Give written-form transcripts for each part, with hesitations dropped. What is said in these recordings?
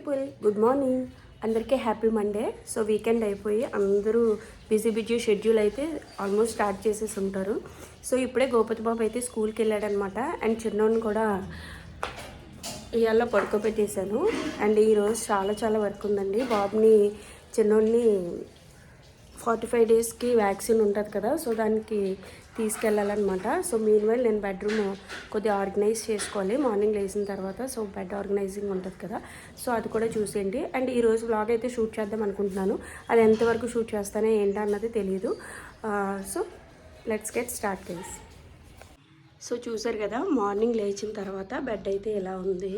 People, good morning. అందరికీ happy Monday. So weekend అయిపోయి అందరూ బిజీ షెడ్యూల్ అయితే ఆల్మోస్ట్ స్టార్ట్ చేసేసి ఉంటారు. సో ఇప్పుడే గోపతి బాబు అయితే స్కూల్కి వెళ్ళాడనమాట. అండ్ చిన్నోడిని కూడా ఇవాళ పడుకోబెట్టేశాను. అండ్ ఈరోజు చాలా వర్క్ ఉందండి. బాబుని చిన్నోడిని 45 డేస్కి వ్యాక్సిన్ ఉంటుంది కదా, సో దానికి తీసుకెళ్ళాలన్నమాట. సో మీన్వైల్ నేను బెడ్రూమ్ కొద్దిగా ఆర్గనైజ్ చేసుకోవాలి మార్నింగ్ లేచిన తర్వాత. సో బెడ్ ఆర్గనైజింగ్ ఉంటుంది కదా, సో అది కూడా చూసేయండి. అండ్ ఈరోజు వ్లాగ్ అయితే షూట్ చేద్దాం అనుకుంటున్నాను. అది ఎంతవరకు షూట్ చేస్తానో ఏంటో అన్నది తెలియదు. So let's get start guys. So చూసారు కదా, మార్నింగ్ లేచిన తర్వాత బెడ్ అయితే ఎలా ఉంది.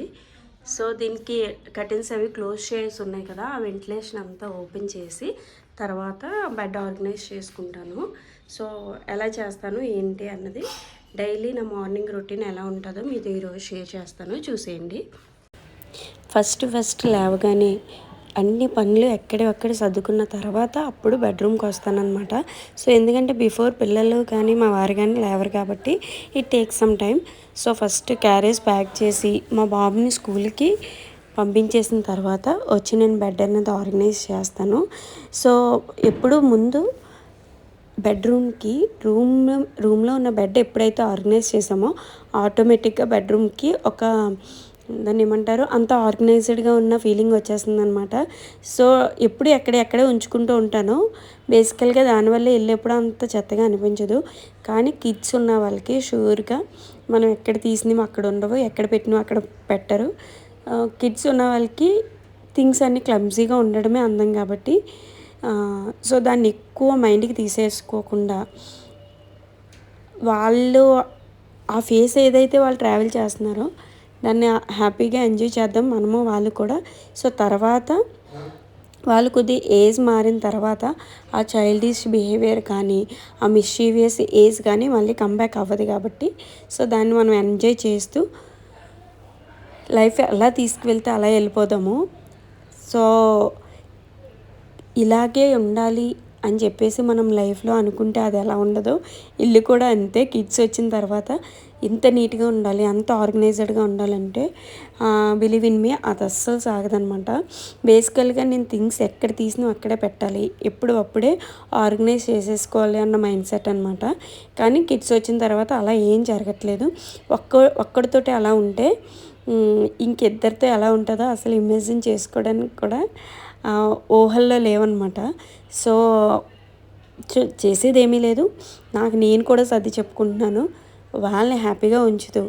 సో దీనికి కర్టెన్స్ అవి క్లోజ్ చేసి ఉన్నాయి కదా, ఆ వెంటిలేషన్ అంతా ఓపెన్ చేసి తర్వాత బెడ్ ఆర్గనైజ్ చేసుకుంటాను. సో ఎలా చేస్తాను ఏంటి అన్నది డైలీ నా మార్నింగ్ రొటీన్ ఎలా ఉంటుందో మీతో ఈరోజు షేర్ చేస్తాను, చూసేయండి. ఫస్ట్ లేవగానే అన్ని పనులు ఎక్కడెక్కడ సర్దుకున్న తర్వాత అప్పుడు బెడ్రూమ్కి వస్తానన్నమాట. సో ఎందుకంటే బిఫోర్ పిల్లలు కానీ మా వారు కానీ లేవరు కాబట్టి it takes some time. So first carriage pack చేసి మా బాబుని స్కూల్కి పంపించేసిన తర్వాత వచ్చి నేను బెడ్ అనేది ఆర్గనైజ్ చేస్తాను. సో ఎప్పుడు ముందు బెడ్రూమ్కి రూమ్లో ఉన్న బెడ్ ఎప్పుడైతే ఆర్గనైజ్ చేసామో ఆటోమేటిక్గా బెడ్రూమ్కి ఒక దాన్ని ఏమంటారు అంత ఆర్గనైజ్డ్గా ఉన్న ఫీలింగ్ వచ్చేస్తుంది అనమాట. సో ఎప్పుడు ఎక్కడే ఉంచుకుంటూ ఉంటాను. బేసికల్గా దానివల్ల వెళ్ళేప్పుడు అంత చెత్తగా అనిపించదు. కానీ కిడ్స్ ఉన్న వాళ్ళకి షూర్గా మనం ఎక్కడ తీసినవి అక్కడ ఉండవు, ఎక్కడ పెట్టినవి అక్కడ పెట్టరు. కిడ్స్ ఉన్న వాళ్ళకి థింగ్స్ అన్నీ క్లమ్జీగా ఉండడమే అందం కాబట్టి సో దాన్ని ఎక్కువ మైండ్కి తీసేసుకోకుండా వాళ్ళు ఆ ఫేస్ ఏదైతే వాళ్ళు ట్రావెల్ చేస్తున్నారో దాన్ని హ్యాపీగా ఎంజాయ్ చేద్దాం మనము వాళ్ళు కూడా. సో తర్వాత వాళ్ళు కొద్ది ఏజ్ మారిన తర్వాత ఆ చైల్డిష్ బిహేవియర్ కానీ ఆ మిస్చీవియస్ ఏజ్ కానీ మళ్ళీ కంబ్యాక్ అవ్వదు కాబట్టి సో దాన్ని మనం ఎంజాయ్ చేస్తూ లైఫ్ ఎలా తీసుకువెళ్తే అలా వెళ్ళిపోదాము. సో ఇలాగే ఉండాలి అని చెప్పేసి మనం లైఫ్లో అనుకుంటే అది ఎలా ఉండదో ఇల్లు కూడా అంతే. కిడ్స్ వచ్చిన తర్వాత ఇంత నీట్గా ఉండాలి, అంత ఆర్గనైజ్డ్గా ఉండాలంటే బిలీవ్ ఇన్ మీ అది అస్సలు సాగదనమాట. బేసికల్గా నేను థింగ్స్ ఎక్కడ తీసినా అక్కడే పెట్టాలి, ఎప్పుడు అప్పుడే ఆర్గనైజ్ చేసేసుకోవాలి అన్న మైండ్ సెట్ అనమాట. కానీ కిడ్స్ వచ్చిన తర్వాత అలా ఏం జరగట్లేదు. ఒక్కడితోటి అలా ఉంటే ఇంకిద్దరితో ఎలా ఉంటుందో అసలు ఇమాజిన్ చేసుకోవడానికి కూడా ఊహల్లో లేవన్నమాట. సో చేసేది ఏమీ లేదు, నాకు నేను కూడా సర్ది చెప్పుకుంటున్నాను. వాళ్ళని హ్యాపీగా ఉంచుతూ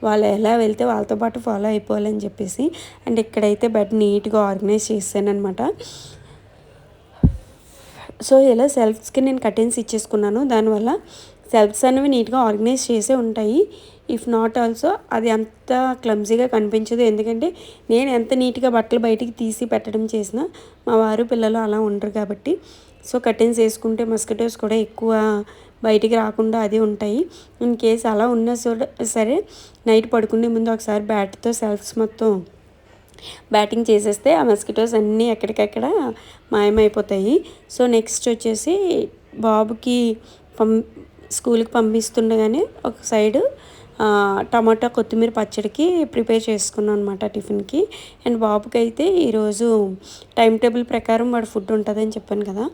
వాళ్ళు ఎలా వెళ్తే వాళ్ళతో పాటు ఫాలో అయిపోవాలని చెప్పేసి. అండ్ ఇక్కడైతే బెడ్ నీట్గా ఆర్గనైజ్ చేశానమాట. సో ఇలా సెల్ఫ్స్కి నేను కర్టెన్స్ ఇచ్చేసుకున్నాను. దానివల్ల సెల్ఫ్స్ అనేవి నీట్గా ఆర్గనైజ్ చేసే ఉంటాయి. ఇఫ్ నాట్ ఆల్సో అది అంత క్లమ్జీగా కనిపించదు. ఎందుకంటే నేను ఎంత నీట్గా బట్టలు బయటికి తీసి పెట్టడం చేసినా మా వారు పిల్లలు అలా ఉండరు కాబట్టి. సో కర్టెన్స్ వేసుకుంటే మస్కిటోస్ కూడా ఎక్కువ బయటికి రాకుండా అది ఉంటాయి. ఇన్ కేస్ అలా ఉన్నా సరే నైట్ పడుకునే ముందు ఒకసారి బ్యాట్తో సెల్ఫ్స్ మొత్తం బ్యాటింగ్ చేసేస్తే ఆ మస్కిటోస్ అన్నీ ఎక్కడికక్కడ మాయమైపోతాయి. సో నెక్స్ట్ వచ్చేసి బాబుకి స్కూల్కి పంపిస్తుండగానే ఒక సైడు టమాటా కొత్తిమీర పచ్చడికి ప్రిపేర్ చేసుకున్నాను అనమాట టిఫిన్కి. అండ్ బాబుకి అయితే ఈరోజు టైం టేబుల్ ప్రకారం వాడు ఫుడ్ ఉంటుందని చెప్పాను కదా,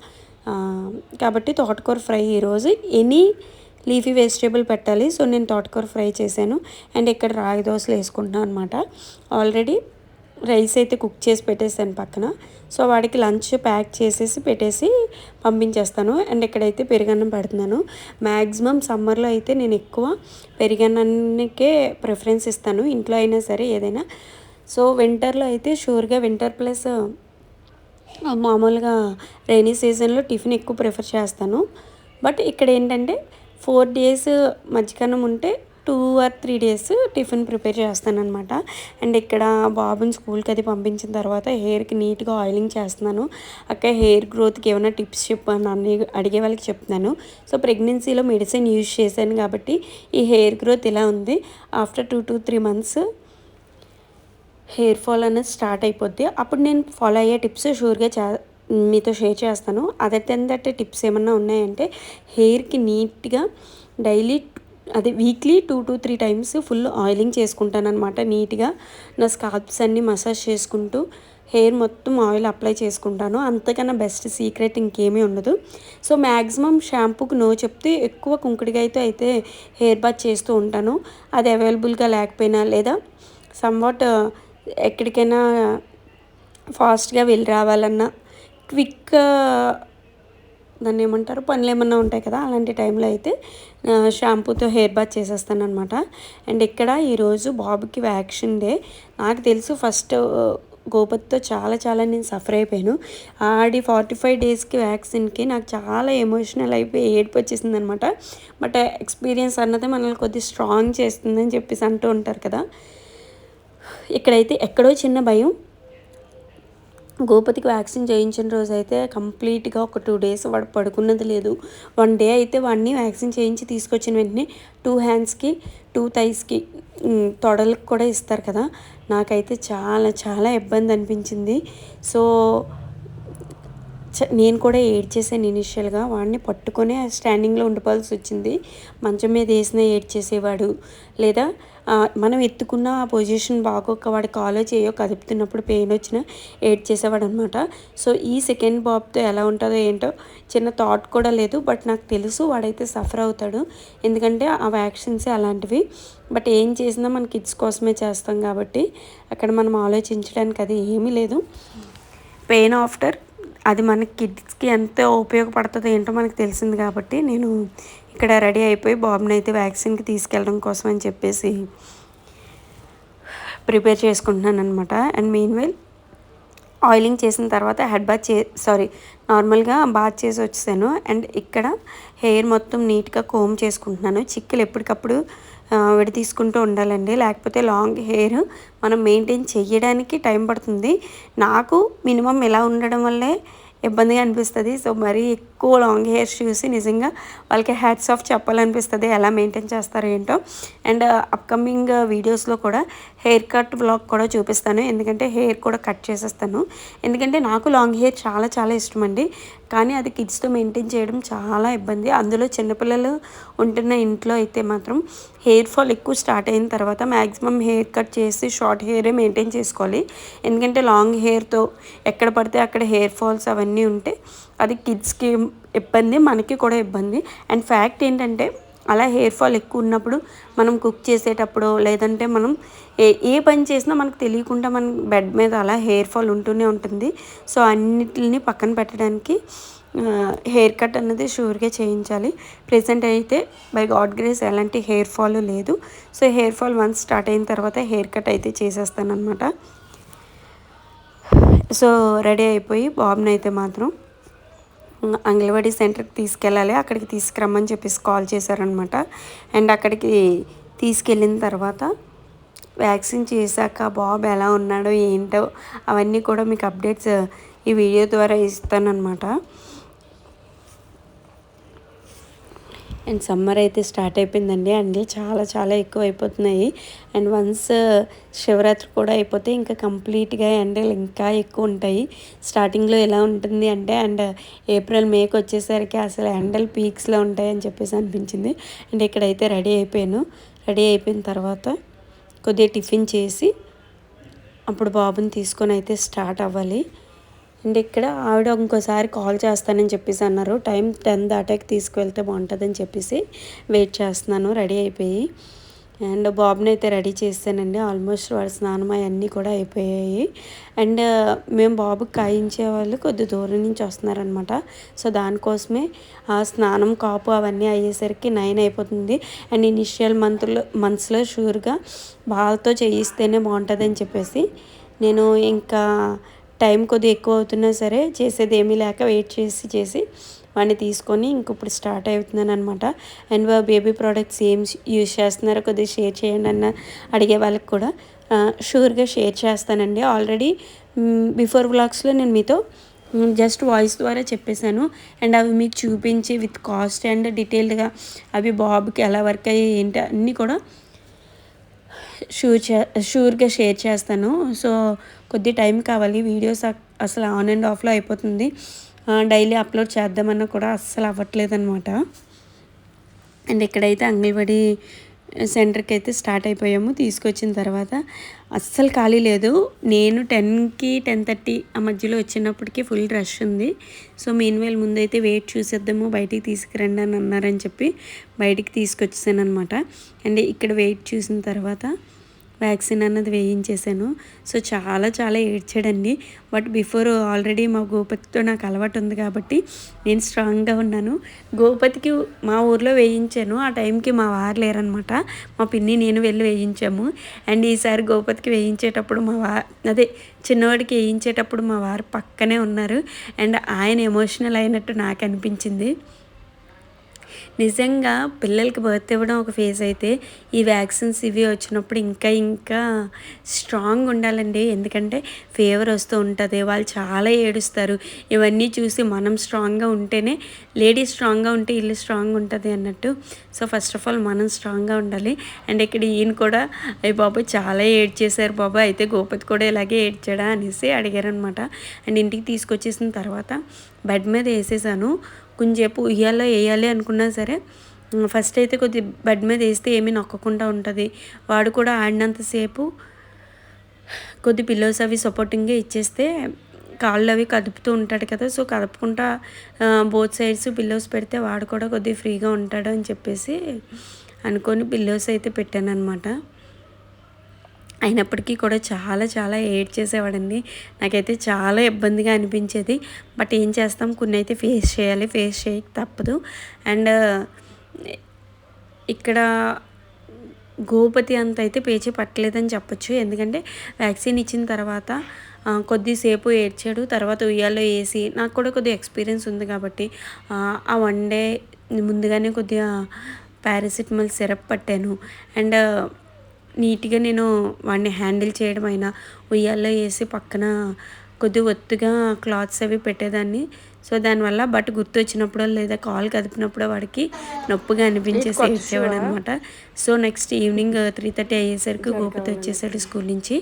కాబట్టి తోటకూర ఫ్రై ఈరోజు ఎనీ లీఫీ వెజిటేబుల్ పెట్టాలి. సో నేను తోటకూర ఫ్రై చేశాను. అండ్ ఇక్కడ రాగి దోశలు వేసుకుంటున్నాను అనమాట. ఆల్రెడీ రైస్ అయితే కుక్ చేసి పెట్టేసాను పక్కన. సో వాడికి లంచ్ ప్యాక్ చేసేసి పెట్టేసి పంపించేస్తాను. అండ్ ఇక్కడైతే పెరుగన్నం పెడుతున్నాను. మ్యాక్సిమం సమ్మర్లో అయితే నేను ఎక్కువ పెరుగన్నానికే ప్రిఫరెన్స్ ఇస్తాను, ఇంట్లో అయినా సరే ఏదైనా. సో వింటర్లో అయితే షూర్గా వింటర్ ప్లస్ మామూలుగా రైనీ సీజన్లో టిఫిన్ ఎక్కువ ప్రిఫర్ చేస్తాను. బట్ ఇక్కడ ఏంటంటే 4 days మజ్జిగన్నం ఉంటే 2 or 3 days టిఫిన్ ప్రిపేర్ చేస్తానమాట. అండ్ ఇక్కడ బాబుని స్కూల్కి అది పంపించిన తర్వాత హెయిర్కి నీట్గా ఆయిలింగ్ చేస్తున్నాను. అక్క హెయిర్ గ్రోత్కి ఏమైనా టిప్స్ చెప్పని అన్ని అడిగే వాళ్ళకి చెప్తున్నాను. సో ప్రెగ్నెన్సీలో మెడిసిన్ యూజ్ చేశాను కాబట్టి ఈ హెయిర్ గ్రోత్ ఇలా ఉంది. After 2 to 3 months hair fall అనేది స్టార్ట్ అయిపోద్ది. అప్పుడు నేను ఫాలో అయ్యే టిప్స్ షూర్గా మీతో షేర్ చేస్తాను. అదర్ దెన్ దట్ టిప్స్ ఏమన్నా ఉన్నాయంటే హెయిర్కి నీట్గా డైలీ అది weekly 2 to 3 times full oiling చేసుకుంటాను అనమాట. నీట్గా నా స్కాల్ప్స్ అన్నీ మసాజ్ చేసుకుంటూ హెయిర్ మొత్తం ఆయిల్ అప్లై చేసుకుంటాను. అంతకన్నా బెస్ట్ సీక్రెట్ ఇంకేమీ ఉండదు. సో మ్యాక్సిమం షాంపూకి నో చెప్తే ఎక్కువ కుంకుడికాయతో అయితే హెయిర్ బాత్ చేస్తూ ఉంటాను. అది అవైలబుల్గా లేకపోయినా లేదా సమ్వాట్ ఎక్కడికైనా ఫాస్ట్గా వెళ్ళి రావాలన్నా క్విక్ దాన్ని ఏమంటారు పనులు ఏమన్నా ఉంటాయి కదా, అలాంటి టైంలో అయితే షాంపూతో హెయిర్ బాత్ చేసేస్తానమాట. అండ్ ఇక్కడ ఈరోజు బాబుకి వ్యాక్సిన్ డే. నాకు తెలుసు ఫస్ట్ గోపతితో చాలా చాలా నేను సఫర్ అయిపోయాను. ఆడి 45 డేస్కి వ్యాక్సిన్కి నాకు చాలా ఎమోషనల్ అయిపోయి ఏడుపు వచ్చేసింది అనమాట. బట్ ఎక్స్పీరియన్స్ అన్నది మనల్ని కొద్దిగా స్ట్రాంగ్ చేస్తుందని చెప్పేసి అంటూ ఉంటారు కదా. ఇక్కడైతే ఎక్కడో చిన్న భయం. గోపతికి వ్యాక్సిన్ చేయించిన రోజు అయితే కంప్లీట్గా ఒక 2 డేస్ వాడు పడుకున్నది లేదు. 1 డే అయితే వాడిని వ్యాక్సిన్ చేయించి తీసుకొచ్చిన వెంటనే 2 హ్యాండ్స్కి 2 థైస్కి తొడలకు కూడా ఇస్తారు కదా, నాకైతే చాలా చాలా ఇబ్బంది అనిపించింది. సో నేను కూడా ఏడ్చేసాను ఇనిషియల్గా. వాడిని పట్టుకొని స్టాండింగ్లో ఉండిపోవాల్సి వచ్చింది. మంచం మీద వేసినా ఏడ్చేసేవాడు, లేదా మనం ఎత్తుకున్న ఆ పొజిషన్ బాగోక వాడి కాలో చేయో కదుపుతున్నప్పుడు పెయిన్ వచ్చినా ఏడ్చేసేవాడు అనమాట. సో ఈ సెకండ్ బాబుతో ఎలా ఉంటుందో ఏంటో చిన్న థాట్ కూడా లేదు. బట్ నాకు తెలుసు వాడైతే సఫర్ అవుతాడు, ఎందుకంటే ఆ వ్యాక్సిన్స్ అలాంటివి. బట్ ఏం చేసినా మన కిడ్స్ కోసమే చేస్తాం కాబట్టి అక్కడ మనం ఆలోచించడానికి అది ఏమీ లేదు. పెయిన్ ఆఫ్టర్ అది మన కిడ్స్కి ఎంత ఉపయోగపడుతుందో ఏంటో మనకు తెలిసింది కాబట్టి నేను ఇక్కడ రెడీ అయిపోయి బాబుని అయితే వ్యాక్సిన్కి తీసుకెళ్ళడం కోసం అని చెప్పేసి ప్రిపేర్ చేసుకుంటున్నాను అనమాట. అండ్ మీన్వైల్ ఆయిలింగ్ చేసిన తర్వాత హెడ్ బాత్ నార్మల్గా బాత్ చేసి వచ్చేసాను. అండ్ ఇక్కడ హెయిర్ మొత్తం నీట్గా కోమ్ చేసుకుంటున్నాను. చిక్కులు ఎప్పటికప్పుడు విడి తీసుకుంటూ ఉండాలండి, లేకపోతే లాంగ్ హెయిర్ మనం మెయింటైన్ చేయడానికి టైం పడుతుంది. నాకు మినిమం ఇలా ఉండడం వల్లే ఇబ్బందిగా అనిపిస్తుంది. సో మరీ ఎక్కువ లాంగ్ హెయిర్స్ చూసి నిజంగా వాళ్ళకి హ్యాట్స్ ఆఫ్ చెప్పాలనిపిస్తుంది, ఎలా మెయింటైన్ చేస్తారో ఏంటో. అండ్ అప్కమింగ్ వీడియోస్లో కూడా హెయిర్ కట్ వ్లాగ్ కూడా చూపిస్తాను, ఎందుకంటే హెయిర్ కూడా కట్ చేసేస్తాను. ఎందుకంటే నాకు లాంగ్ హెయిర్ చాలా చాలా ఇష్టం అండి, కానీ అది కిడ్స్తో మెయింటైన్ చేయడం చాలా ఇబ్బంది. అందులో చిన్నపిల్లలు ఉంటున్న ఇంట్లో అయితే మాత్రం హెయిర్ ఫాల్ ఎక్కువ స్టార్ట్ అయిన తర్వాత మ్యాక్సిమం హెయిర్ కట్ చేసి షార్ట్ హెయిరే మెయింటైన్ చేసుకోవాలి. ఎందుకంటే లాంగ్ హెయిర్తో ఎక్కడ పడితే అక్కడ హెయిర్ ఫాల్స్ అవన్నీ ఉంటే అది కిడ్స్కి ఇబ్బంది, మనకి కూడా ఇబ్బంది. అండ్ ఫ్యాక్ట్ ఏంటంటే అలా హెయిర్ ఫాల్ ఎక్కువ ఉన్నప్పుడు మనం కుక్ చేసేటప్పుడు లేదంటే మనం ఏ పని చేసినా మనకు తెలియకుండా మన బెడ్ మీద అలా హెయిర్ ఫాల్ ఉంటూనే ఉంటుంది. సో అన్నిటిని పక్కన పెట్టడానికి హెయిర్ కట్ అన్నది షూర్గా చేయించాలి. ప్రెసెంట్ అయితే బై గాడ్ గ్రేస్ ఎలాంటి హెయిర్ ఫాల్ లేదు. So hair fall once start అయిన తర్వాత హెయిర్ కట్ అయితే చేసేస్తాను అనమాట. సో రెడీ అయిపోయి బాబుని అయితే మాత్రం అంగన్వాడీ సెంటర్కి తీసుకెళ్ళాలి, అక్కడికి తీసుకురమ్మని చెప్పేసి కాల్ చేశారనమాట. అండ్ అక్కడికి తీసుకెళ్ళిన తర్వాత వ్యాక్సిన్ చేశాక బాబు ఎలా ఉన్నాడో ఏంటో అవన్నీ కూడా మీకు అప్డేట్స్ ఈ వీడియో ద్వారా ఇస్తానన్నమాట. అండ్ సమ్మర్ అయితే స్టార్ట్ అయిపోయిందండి, అండ్ చాలా చాలా ఎక్కువ అయిపోతున్నాయి. అండ్ వన్స్ శివరాత్రి కూడా అయిపోతే ఇంకా కంప్లీట్గా ఎండలు ఇంకా ఎక్కువ ఉంటాయి. స్టార్టింగ్లో ఎలా ఉంటుంది అంటే అండ్ ఏప్రిల్ మేకి వచ్చేసరికి అసలు ఎండలు పీక్స్లో ఉంటాయని చెప్పేసి అనిపించింది. అండ్ ఇక్కడైతే రెడీ అయిపోయిన తర్వాత కొద్దిగా టిఫిన్ చేసి అప్పుడు బాబుని తీసుకొని అయితే స్టార్ట్ అవ్వాలి. అండ్ ఇక్కడ ఆవిడ ఇంకోసారి కాల్ చేస్తానని చెప్పేసి అన్నారు. టైం 10 దాటాకి తీసుకువెళ్తే బాగుంటుందని చెప్పేసి వెయిట్ చేస్తున్నాను రెడీ అయిపోయి. అండ్ బాబుని అయితే రెడీ చేశానండి. ఆల్మోస్ట్ వాడి స్నానం అవన్నీ కూడా అయిపోయాయి. అండ్ మేము బాబుకి కాయించే వాళ్ళు కొద్ది దూరం నుంచి వస్తున్నారనమాట. సో దానికోసమే ఆ స్నానం కాపు అవన్నీ అయ్యేసరికి 9 అయిపోతుంది. అండ్ ఇనిషియల్ మంత్స్లో షూర్గా బాల్తో చేయిస్తేనే బాగుంటుందని చెప్పేసి నేను ఇంకా టైం కొద్దిగా ఎక్కువ అవుతున్నా సరే చేసేది ఏమీ లేక వెయిట్ చేసి వాడిని తీసుకొని ఇంక ఇప్పుడు స్టార్ట్ అవుతున్నాను అనమాట. అండ్ బేబీ ప్రోడక్ట్స్ ఏం యూజ్ చేస్తున్నారో కొద్దిగా షేర్ చేయండి అన్న అడిగే వాళ్ళకి కూడా షూర్గా షేర్ చేస్తానండి. ఆల్రెడీ బిఫోర్ వ్లాగ్స్లో నేను మీతో జస్ట్ వాయిస్ ద్వారా చెప్పేశాను. అండ్ అవి మీకు చూపించి విత్ కాస్ట్ అండ్ డీటెయిల్డ్గా అవి బాబుకి ఎలా వర్క్ అయ్యి ఏంటి అన్నీ కూడా షూర్గా షేర్ చేస్తాను. సో కొద్ది టైం కావాలి, వీడియోస్ అసలు ఆన్ అండ్ ఆఫ్లో అయిపోతుంది. డైలీ అప్లోడ్ చేద్దామన్నా కూడా అస్సలు అవ్వట్లేదు అనమాట. అండ్ ఇక్కడైతే అంగన్వాడీ సెంటర్కి అయితే స్టార్ట్ అయిపోయాము. తీసుకొచ్చిన తర్వాత అస్సలు ఖాళీ లేదు. నేను 10కి 10:30 ఆ మధ్యలో వచ్చినప్పటికీ ఫుల్ రష్ ఉంది. సో మీన్వేల్ ముందైతే వెయిట్ చూసేద్దాము, బయటికి తీసుకురండి అని అన్నారని చెప్పి బయటికి తీసుకొచ్చేసాను అనమాట. అండ్ ఇక్కడ వెయిట్ చూసిన తర్వాత వ్యాక్సిన్ అన్నది వేయించేసాను. సో చాలా చాలా ఏడ్చాడండి. బట్ బిఫోర్ ఆల్రెడీ మా గోపతితో నాకు అలవాటు ఉంది కాబట్టి నేను స్ట్రాంగ్గా ఉన్నాను. గోపతికి మా ఊర్లో వేయించాను. ఆ టైంకి మా వారు లేరనమాట. మా పిన్ని నేను వెళ్ళి వేయించాము. అండ్ ఈసారి గోపతికి వేయించేటప్పుడు అదే చిన్నవాడికి వేయించేటప్పుడు మా వారు పక్కనే ఉన్నారు. అండ్ ఆయన ఎమోషనల్ అయినట్టు నాకు అనిపించింది. నిజంగా పిల్లలకి బర్త్ ఇవ్వడం ఒక ఫేజ్ అయితే ఈ వ్యాక్సిన్స్ ఇవి వచ్చినప్పుడు ఇంకా స్ట్రాంగ్ ఉండాలండి. ఎందుకంటే ఫీవర్ వస్తూ ఉంటుంది, వాళ్ళు చాలా ఏడుస్తారు. ఇవన్నీ చూసి మనం స్ట్రాంగ్గా ఉంటేనే, లేడీస్ స్ట్రాంగ్గా ఉంటే ఇల్లు స్ట్రాంగ్ ఉంటుంది అన్నట్టు. సో ఫస్ట్ ఆఫ్ ఆల్ మనం స్ట్రాంగ్గా ఉండాలి. అండ్ ఇక్కడ ఈయన కూడా అయ్యి బాబు చాలా ఏడ్చేశారు బాబా, అయితే గోపతి కూడా ఇలాగే ఏడ్చాడా అనేసి అడిగారనమాట. అండ్ ఇంటికి తీసుకొచ్చేసిన తర్వాత బెడ్ మీద వేసేసాను. కొంచెంసేపు ఉయ్యాలో వేయాలి అనుకున్నా సరే ఫస్ట్ అయితే కొద్ది బెడ్ మీద వేస్తే ఏమీ నొక్కకుండా ఉంటుంది. వాడు కూడా ఆడినంతసేపు కొద్ది పిల్లోస్ అవి సపోర్టింగ్గా ఇచ్చేస్తే కాళ్ళు అవి కదుపుతూ ఉంటాడు కదా. సో కదుపుకుంటా బోత్ సైడ్స్ పిల్లోస్ పెడితే వాడు కూడా కొద్దిగా ఫ్రీగా ఉంటాడు అని చెప్పేసి అనుకొని పిల్లోస్ అయితే పెట్టాను అనమాట. అయినప్పటికీ కూడా చాలా చాలా ఏడ్ చేసేవాడండి. నాకైతే చాలా ఇబ్బందిగా అనిపించేది. బట్ ఏం చేస్తాం, కొన్ని అయితే ఫేస్ చేయాలి, ఫేస్ చేయక తప్పదు. అండ్ ఇక్కడ గోపతి అంత అయితే పేచీ పట్టలేదని చెప్పచ్చు. ఎందుకంటే వ్యాక్సిన్ ఇచ్చిన తర్వాత కొద్దిసేపు ఏడ్చాడు. తర్వాత ఉయ్యాల్లో వేసి నాకు కూడా కొద్దిగా ఎక్స్పీరియన్స్ ఉంది కాబట్టి ఆ 1 డే ముందుగానే కొద్దిగా పారాసిటమాల్ సిరప్ పట్టాను. అండ్ నీట్గా నేను వాడిని హ్యాండిల్ చేయడం అయినా ఉయ్యాల్లో వేసి పక్కన కొద్దిగా ఒత్తుగా క్లాత్స్ అవి పెట్టేదాన్ని. సో దానివల్ల బట్ గుర్తు వచ్చినప్పుడు లేదా కాల్ కదిపినప్పుడు వాడికి నొప్పిగా అనిపించేసి ఏడ్చేవాడు అనమాట. సో నెక్స్ట్ ఈవినింగ్ 3:30 అయ్యేసరికి గోపతి వచ్చేసాడు స్కూల్ నుంచి.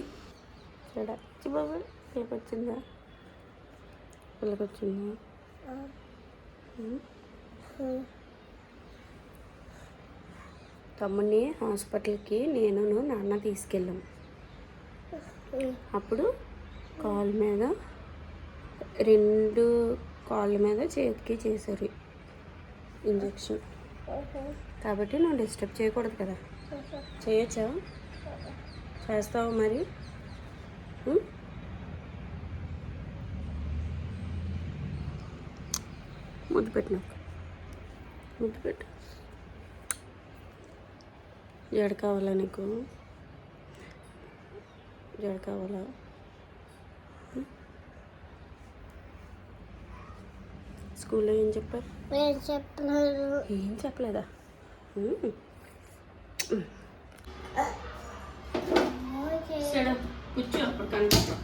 తమ్ముడిని హాస్పిటల్కి నేను నాన్న తీసుకెళ్ళాం. అప్పుడు కాల్ మీద 2 కాళ్ళ మీద చేతికి చేశారు ఇంజెక్షన్. కాబట్టి నువ్వు డిస్టర్బ్ చేయకూడదు కదా. చేయొచ్చా? చేస్తావు మరి? ముద్దు పెట్టు, నాకు ముద్దు పెట్టు. జడ కావాలా నీకు? జడ కావాలా? స్కూల్లో ఏం చెప్పారు? ఏం చెప్పలేదా? కూర్చో, అప్పుడు కనిపిస్తా.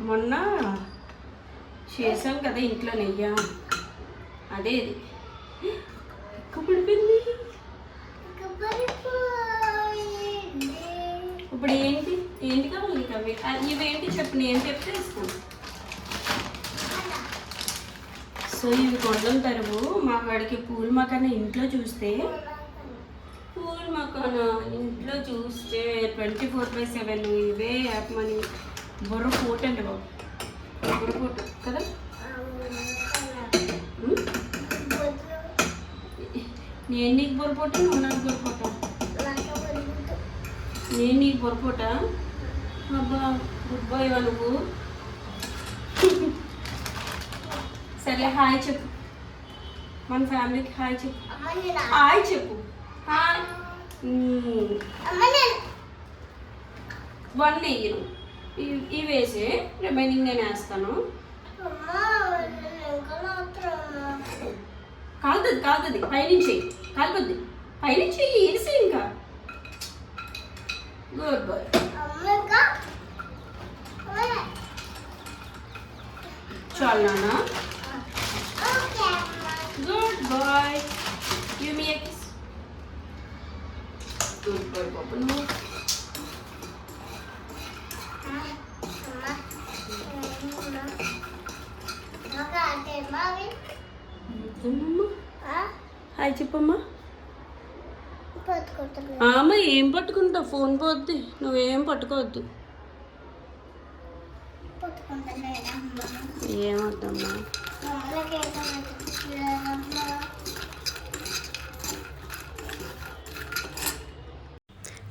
మొన్న చేసాం కదా ఇంట్లో నెయ్యి, అదే ఇది ఎక్కువ పడిపోయింది. ఇప్పుడు ఏంటి కావాలి నీకు? అవి ఇవేంటి చెప్పు, నేను చెప్తే ఇస్తాను. సో ఇవి కొండల తరువు మా వాడికి పూల్ మకాన ఇంట్లో చూస్తే 24/7 ఇవే యాప్ మనీ బుర్ర పోటు అండి బాబు, బుర్ర పోటు కదా. నేను నీకు బుర్రపోట, నువ్వు నాకు బుర్రపోట. నేను నీకు బుర్రపోట. అబ్బా గుడ్ బాయ్ నువ్వు. సరే హాయ్ చెప్పు, మన ఫ్యామిలీకి హాయ్ చెప్పు. హాయ్ చెప్పు. హాయ్. 1 నెయ్యను ఇవి వేసి రిమైనింగ్ నేను వేస్తాను. కాలుతుంది పైనుంచి, కాలుతుంది పైనుంచి వేసి ఇంకా. Good boy. చాలు నాన్న. Good boy. Give me a kiss. తూర్పాడు పాప నువ్వు హాయ్ చెప్పమ్మా. అమ్మ ఏం పట్టుకుంటావు, ఫోన్ పోద్ది, నువ్వేం పట్టుకోవద్దు. ఏమవుద్దమ్మా.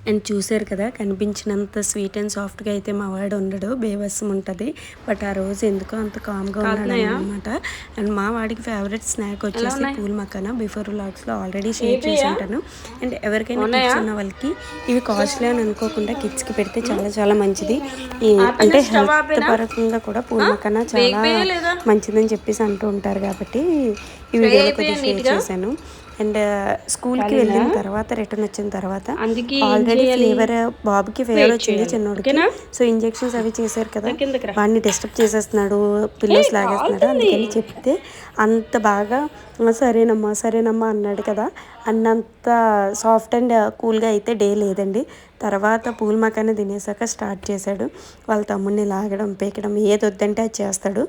అండ్ చూసారు కదా, కనిపించినంత స్వీట్ అండ్ సాఫ్ట్గా అయితే మా వాడు ఉండడు, బేవసం ఉంటుంది. బట్ ఆ రోజు ఎందుకో అంత కామ్గా ఉన్నాడు అనమాట. అండ్ మా వాడికి ఫేవరెట్ స్నాక్ వచ్చేసి పూల్ మకానా. బిఫోర్ వ్లాగ్స్లో ఆల్రెడీ షేర్ చేసి ఉంటాను. అండ్ ఎవరికైనా కిడ్స్ ఉన్న వాళ్ళకి ఇవి కాస్ట్లీ అని అనుకోకుండా కిడ్స్కి పెడితే చాలా చాలా మంచిది. అంటే హెల్త్ పరంగా కూడా పూల్ మకానా చాలా మంచిదని చెప్పేసి అంటూ ఉంటారు కాబట్టి ఈ వీడియోలో కొద్దిగా షేర్ చేశాను. అండ్ స్కూల్కి వెళ్ళిన తర్వాత రిటర్న్ వచ్చిన తర్వాత ఆల్రెడీ ఫీవర్ బాబుకి ఫీవర్ వచ్చింది చిన్నోడికి. సో ఇంజెక్షన్స్ అవి చేశారు కదా, వాడిని డిస్టర్బ్ చేసేస్తున్నాడు, పిల్లోస్ లాగేస్తున్నాడు. అందుకని చెప్తే అంత బాగా సరేనమ్మా సరేనమ్మా అన్నాడు కదా. అన్నంత సాఫ్ట్ అండ్ కూల్గా అయితే డే లేదండి. తర్వాత పూల్ మకానే తినేసాక స్టార్ట్ చేశాడు వాళ్ళ తమ్ముడిని లాగడం, పీకడం, ఏది వద్దంటే అది చేస్తాడు.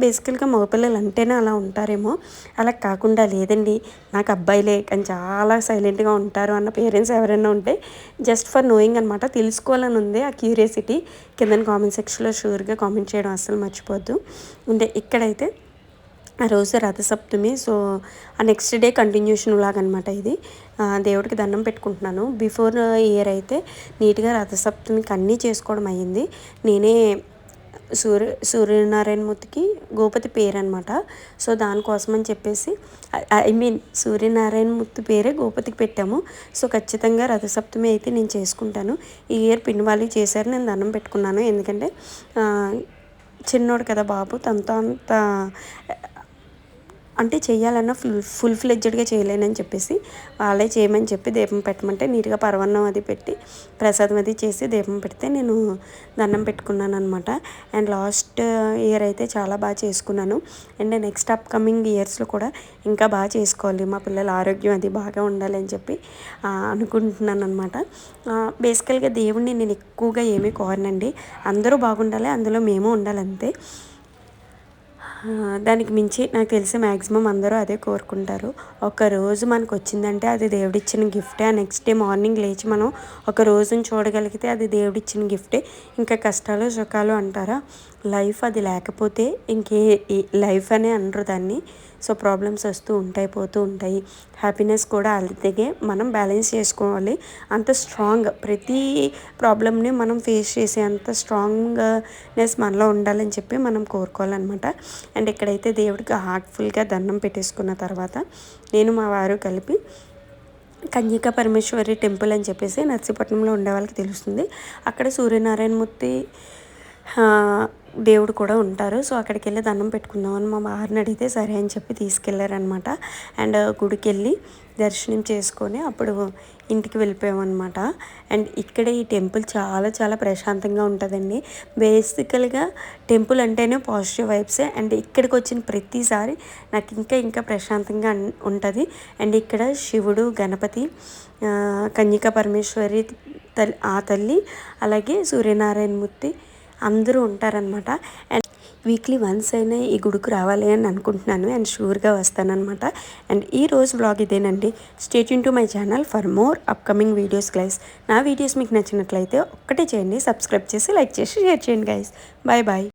బేసికల్గా మగపిల్లలు అంటేనే అలా ఉంటారేమో, అలా కాకుండా లేదండి నాకు అబ్బాయిలే కానీ చాలా సైలెంట్గా ఉంటారు అన్న పేరెంట్స్ ఎవరైనా ఉంటే జస్ట్ ఫర్ నోయింగ్ అనమాట, తెలుసుకోవాలని ఉంది ఆ క్యూరియాసిటీ. కింద కామెంట్ సెక్షన్లో షూర్గా కామెంట్ చేయడం అస్సలు మర్చిపోద్దు. అంటే ఇక్కడైతే ఆ రోజు రథసప్తమి, సో ఆ నెక్స్ట్ డే కంటిన్యూషన్ లాగా అనమాట ఇది. దేవుడికి దండం పెట్టుకుంటున్నాను. బిఫోర్ ఇయర్ అయితే నీట్గా రథసప్తమికి అన్నీ చేసుకోవడం అయ్యింది. నేనే సూర్యనారాయణమూర్తికి గోపతి పేరు అనమాట. సో దానికోసం అని చెప్పేసి సూర్యనారాయణమూర్తి పేరే గోపతికి పెట్టాము. సో ఖచ్చితంగా రథసప్తమి అయితే నేను చేసుకుంటాను. ఈ ఇయర్ పిన్ని వాళ్ళు చేశారు, నేను దండం పెట్టుకున్నాను. ఎందుకంటే చిన్నోడు కదా బాబు, తనతో అంత అంటే చేయాలన్నా ఫుల్ ఫ్లెడ్జెడ్గా చేయలేనని చెప్పేసి వాళ్ళే చేయమని చెప్పి దీపం పెట్టమంటే నీట్గా పరవన్నం అది పెట్టి ప్రసాదం అది చేసి దీపం పెడితే నేను దండం పెట్టుకున్నాను అనమాట. అండ్ లాస్ట్ ఇయర్ అయితే చాలా బాగా చేసుకున్నాను. అండ్ నెక్స్ట్ అప్కమింగ్ ఇయర్స్లో కూడా ఇంకా బాగా చేసుకోవాలి, మా పిల్లల ఆరోగ్యం అది బాగా ఉండాలి అని చెప్పి అనుకుంటున్నాను అనమాట. బేసికల్గా దేవుణ్ణి నేను ఎక్కువగా ఏమీ కోరనండి, అందరూ బాగుండాలి, అందులో మేము ఉండాలి అంతే. దానికి మించి నాకు తెలిసి మ్యాక్సిమం అందరూ అదే కోరుకుంటారు. ఒకరోజు మనకు వచ్చిందంటే అది దేవుడిచ్చిన గిఫ్టే. ఆ నెక్స్ట్ డే మార్నింగ్ లేచి మనం ఒక రోజుని చూడగలిగితే అది దేవుడిచ్చిన గిఫ్టే. ఇంకా కష్టాలు సుఖాలు అంటారా, లైఫ్ అది లేకపోతే ఇంకే లైఫ్ అనే అనరు దాన్ని. సో ప్రాబ్లమ్స్ వస్తూ ఉంటాయి, పోతూ ఉంటాయి. హ్యాపీనెస్ కూడా అలాగే మనం బ్యాలెన్స్ చేసుకోవాలి. అంత స్ట్రాంగ్ ప్రతి ప్రాబ్లమ్ని మనం ఫేస్ చేసే అంత స్ట్రాంగ్నెస్ మనలో ఉండాలని చెప్పి మనం కోరుకోవాలన్నమాట. అండ్ ఇక్కడైతే దేవుడికి హార్ట్ఫుల్గా దండం పెట్టేసుకున్న తర్వాత నేను మా వారు కలిపి కన్యకా పరమేశ్వరి టెంపుల్ అని చెప్పేసి నర్సీపట్నంలో ఉండే వాళ్ళకి తెలుస్తుంది, అక్కడ సూర్యనారాయణమూర్తి దేవుడు కూడా ఉంటారు. సో అక్కడికి వెళ్ళి దండం పెట్టుకుందామని మా వారిని అడిగితే సరే అని చెప్పి తీసుకెళ్లారనమాట. అండ్ గుడికి వెళ్ళి దర్శనం చేసుకొని అప్పుడు ఇంటికి వెళ్ళిపోయామన్నమాట. అండ్ ఇక్కడ ఈ టెంపుల్ చాలా చాలా ప్రశాంతంగా ఉంటుందండి. బేసికల్గా టెంపుల్ అంటేనే పాజిటివ్ వైబ్సే. అండ్ ఇక్కడికి వచ్చిన ప్రతిసారి నాకు ఇంకా ఇంకా ప్రశాంతంగా ఉంటుంది. అండ్ ఇక్కడ శివుడు, గణపతి, కన్యకా పరమేశ్వరి ఆ తల్లి, అలాగే సూర్యనారాయణమూర్తి అందరూ ఉంటారనమాట. అండ్ వీక్లీ వన్స్ అయినా ఈ గుడికి రావాలి అని అనుకుంటున్నాను అండ్ షూర్గా వస్తానన్నమాట. అండ్ ఈ రోజు వ్లాగ్ ఇదేనండి. Stay tune to my channel for more upcoming videos guys. నా వీడియోస్ మీకు నచ్చినట్లయితే ఒక్కటే చేయండి, సబ్స్క్రైబ్ చేసి లైక్ చేసి షేర్ చేయండి గైస్. Bye bye.